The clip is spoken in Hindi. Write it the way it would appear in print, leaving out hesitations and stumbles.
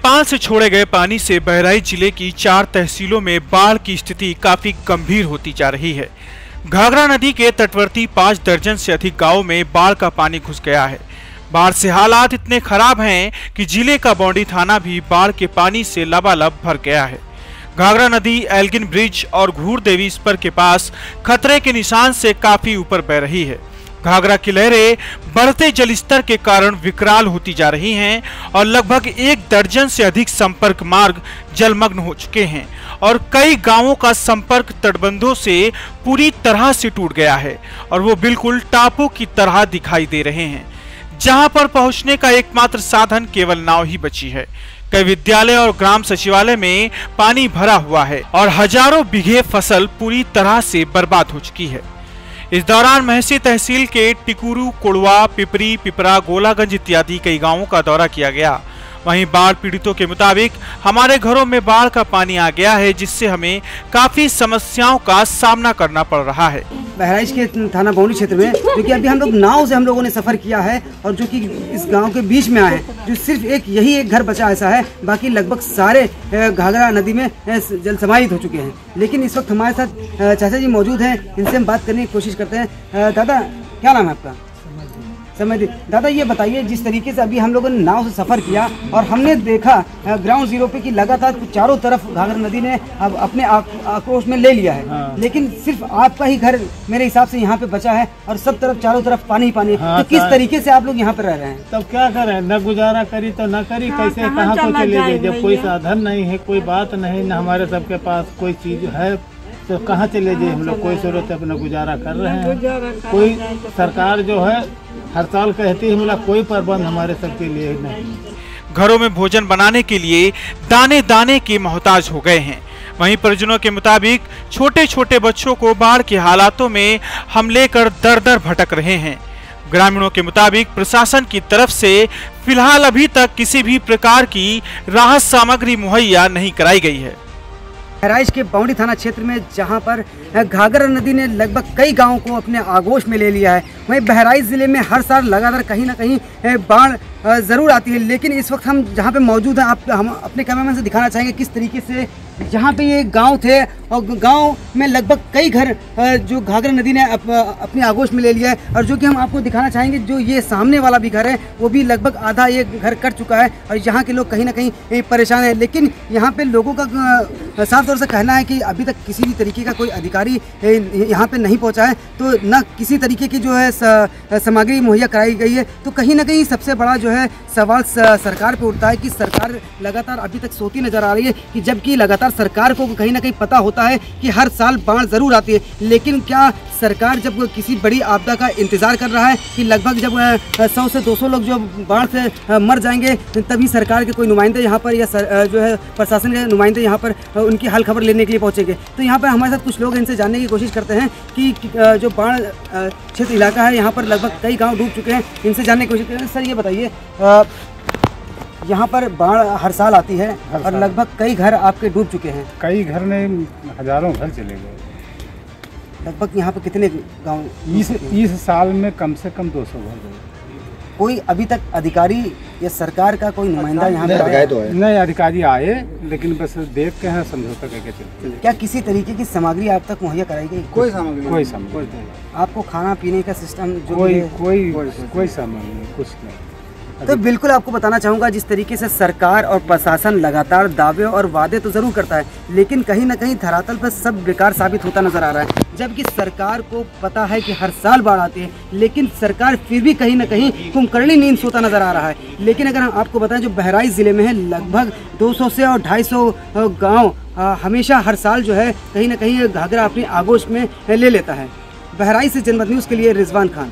नेपाल से छोड़े गए पानी से बहराइच जिले की 4 तहसीलों में बाढ़ की स्थिति काफी गंभीर होती जा रही है। घाघरा नदी के तटवर्ती 5 दर्जन से अधिक गांवों में बाढ़ का पानी घुस गया है। बाढ़ से हालात इतने खराब हैं कि जिले का बौंडी थाना भी बाढ़ के पानी से लबालब भर गया है। घाघरा नदी एल्गिन ब्रिज और घूर देवी स्पर के पास खतरे के निशान से काफी ऊपर बह रही है। घाघरा की लहरें बढ़ते जलस्तर के कारण विकराल होती जा रही हैं और लगभग 1 दर्जन से अधिक संपर्क मार्ग जलमग्न हो चुके हैं और कई गांवों का संपर्क तटबंधों से पूरी तरह से टूट गया है और वो बिल्कुल टापू की तरह दिखाई दे रहे हैं, जहां पर पहुंचने का एकमात्र साधन केवल नाव ही बची है। कई विद्यालय और ग्राम सचिवालय में पानी भरा हुआ है और हजारों बीघे फसल पूरी तरह से बर्बाद हो चुकी है। इस दौरान महसी तहसील के टिकुरू, कोड़वा, पिपरी, पिपरा, गोलागंज इत्यादि कई गांवों का दौरा किया गया। वहीं बाढ़ पीड़ितों के मुताबिक हमारे घरों में बाढ़ का पानी आ गया है, जिससे हमें काफी समस्याओं का सामना करना पड़ रहा है। बहराइच के थाना बौंडी क्षेत्र में जो कि अभी हम लोग नाव से हम लोगों ने सफर किया है और जो कि इस गांव के बीच में आए हैं, जो सिर्फ यही एक घर बचा ऐसा है, बाकी लगभग सारे घाघरा नदी में जल समाहित हो चुके हैं। लेकिन इस वक्त हमारे साथ चाचा जी मौजूद हैं, इनसे हम बात करने की कोशिश करते हैं। दादा, क्या नाम है आपका? समय दादा, ये बताइए, जिस तरीके से अभी हम लोगों ने नाव से सफर किया और हमने देखा ग्राउंड जीरो पे कि लगातार चारों तरफ घाघरा नदी ने अब अपने आक्रोश में ले लिया है। हाँ। लेकिन सिर्फ आपका ही घर मेरे हिसाब से यहाँ पे बचा है और सब तरफ चारों तरफ पानी ही पानी। हाँ, तो किस तरीके से आप लोग यहाँ पे रह रहे हैं? तब क्या करें, न गुजारा करी तो न करी, कैसे कहाँ को चले गए? जब कोई साधन नहीं है, कोई बात नहीं, न हमारे सबके पास कोई चीज है, तो कहाँ चले जाए हम लोग? कोई जरूरत है, अपना गुजारा कर रहे हैं। कोई सरकार जो है हर साल कहती है, मतलब कोई प्रबंध हमारे सबके लिए नहीं। घरों में भोजन बनाने के लिए दाने दाने के मोहताज हो गए हैं। वहीं परिजनों के मुताबिक छोटे छोटे बच्चों को बाढ़ के हालातों में हम लेकर दर दर भटक रहे हैं। ग्रामीणों के मुताबिक प्रशासन की तरफ से फिलहाल अभी तक किसी भी प्रकार की राहत सामग्री मुहैया नहीं कराई गई है। बहराइच के बौंडी थाना क्षेत्र में जहां पर घाघरा नदी ने लगभग कई गांवों को अपने आगोश में ले लिया है, वहीं बहराइच जिले में हर साल लगातार कहीं ना कहीं बाढ़ ज़रूर आती है। लेकिन इस वक्त हम जहां पे मौजूद हैं, हम अपने कैमरामैन से दिखाना चाहेंगे किस तरीके से जहां पे ये गांव थे और गांव में लगभग कई घर जो घाघरा नदी ने अपने आगोश में ले लिया है। और जो कि हम आपको दिखाना चाहेंगे, जो ये सामने वाला भी घर है वो भी लगभग आधा ये घर कट चुका है और यहाँ के लोग कहीं ना कहीं परेशान हैं। लेकिन यहाँ पे लोगों का साफ तौर से कहना है कि अभी तक किसी भी तरीके का कोई अधिकारी यहाँ पे नहीं पहुँचा है, तो न किसी तरीके की जो है सामग्री मुहैया कराई गई है। तो कहीं ना कहीं सबसे बड़ा जो है सवाल सरकार पे उठता है कि सरकार लगातार अभी तक सोती नजर आ रही है, कि जबकि लगातार सरकार को कहीं ना कहीं पता होता है कि हर साल बाढ़ ज़रूर आती है। लेकिन क्या सरकार जब किसी बड़ी आपदा का इंतज़ार कर रहा है कि लगभग जब 100 से 200 लोग जो बाढ़ से मर जाएंगे, तभी सरकार के कोई नुमाइंदे यहाँ पर या जो है प्रशासन के नुमाइंदे यहाँ पर उनकी हाल खबर लेने के लिए पहुँचेंगे? तो यहाँ पर हमारे साथ कुछ लोग इनसे जानने की कोशिश करते हैं कि जो बाढ़ क्षेत्र इलाका है, यहाँ पर लगभग कई गाँव डूब चुके हैं। इनसे जानने की कोशिश करते हैं। सर, ये बताइए, यहाँ पर बाढ़ हर साल आती है और लगभग कई घर आपके डूब चुके हैं। कई घर में हजारों घर चले गए। लगभग यहाँ पर कितने गांव? इस साल में कम से कम 200 घर गए। कोई अभी तक अधिकारी या सरकार का कोई नुमाइंदा यहाँ पर आया? तो नहीं, अधिकारी आए, लेकिन बस देख के हैं, समझौता करके चलते। क्या किसी तरीके की सामग्री आप तक मुहैया कराई गई? कोई सामग्री आपको खाना पीने का सिस्टम जो कोई सामग्री नहीं, कुछ नहीं। तो बिल्कुल आपको बताना चाहूँगा, जिस तरीके से सरकार और प्रशासन लगातार दावे और वादे तो ज़रूर करता है, लेकिन कहीं ना कहीं धरातल पर सब बेकार साबित होता नज़र आ रहा है। जबकि सरकार को पता है कि हर साल बाढ़ आती है, लेकिन सरकार फिर भी कहीं ना कहीं कुंभकर्णी नींद सोता नज़र आ रहा है। लेकिन अगर हम आपको बताएं, जो बहराइच ज़िले में है, लगभग 200 से और 250 गाँव हमेशा हर साल जो है कहीं ना कहीं घाघरा अपनी आगोश में ले लेता है। बहराइच से जनमत न्यूज़ के लिए रिजवान खान।